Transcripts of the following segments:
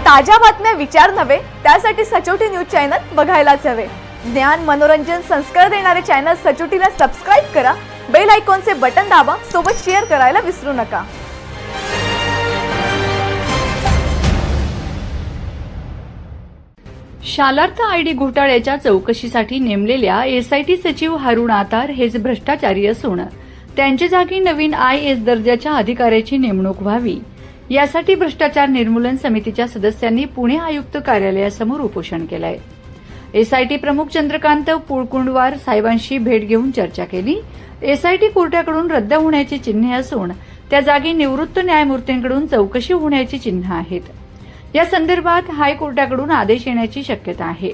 ताज्या बातम्या विचार नव्हे त्यासाठी सचोटी न्यूज चॅनल बघायलाच हवे। ज्ञान मनोरंजन संस्कार देणारे चॅनल सचोटीला सबस्क्राइब करा, बेल आयकॉनचे बटन दाबा, सोबत शेअर करायला विसरू नका। शालार्थ आयडी घोटाळ्याच्या चौकशीसाठी नेमलेल्या एसआयटी सचिव हारुण आतार हेच भ्रष्टाचारी असून त्यांच्या जागी नवीन IAS दर्जाच्या अधिकाऱ्याची नेमणूक व्हावी यासाठी भ्रष्टाचार निर्मूलन समितीच्या सदस्यांनी पुणे आयुक्त कार्यालयासमोर उपोषण केलंय। एसआयटी प्रमुख चंद्रकांत पुळकुंडवार साहेबांशी भेट घेऊन चर्चा केली। एसआयटी कोर्टाकडून रद्द होण्याची चिन्हे असून त्या जागी निवृत्त न्यायमूर्तींकडून चौकशी होण्याची चिन्ह आहेत। या संदर्भात हायकोर्टाकडून आदेश येण्याची शक्यता आहे।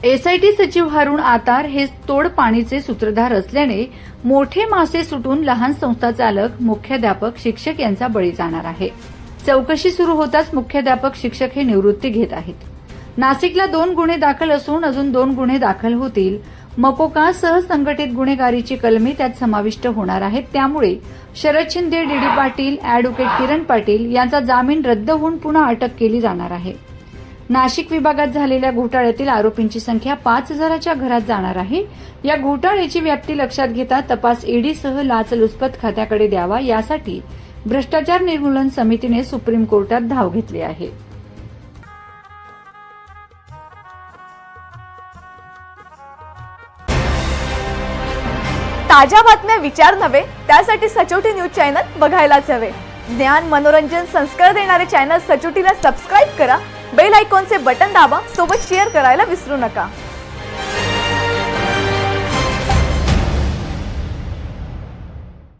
एसआयटी सचिव हारुण आतार हे तोडपाणीचे सूत्रधार असल्याने मोठे मासे सुटून लहान संस्था चालक, मुख्याध्यापक, शिक्षक यांचा बळी जाणार आहे। चौकशी सुरू होताच मुख्याध्यापक, शिक्षक हे निवृत्ती घेत आहेत। नाशिकला 2 गुन्हे दाखल असून अजून 2 गुन्हे दाखल होतील। मकोका सह संघटित गुन्हेगारीची कलमे त्यात समाविष्ट होणार आहेत। त्यामुळे शरद शिंदे, डीडी पाटील, अॅडव्होकेट किरण पाटील यांचा जामीन रद्द होऊन पुन्हा अटक केली जाणार आहे। नाशिक विभागात झालेल्या घोटाळ्यातील आरोपींची संख्या 5000च्या घरात जाणार आहे। या घोटाळ्याची व्याप्ती लक्षात घेता तपास ईडीसह लाचलुचपत खात्याकडे द्यावा यासाठी भ्रष्टाचार निर्मूलन समितीने सुप्रीम कोर्टात धाव घेतली आहे। ताज्या बातम्या विचार नव्हे त्यासाठी सचोटी न्यूज चॅनल बघायलाच हवे। ज्ञान मनोरंजन संस्कार देणारे चॅनल सचोटीला सबस्क्राइब करा, बेल आयकॉनचे बटन दाबा, सोबत शेअर करायला विसरू नका।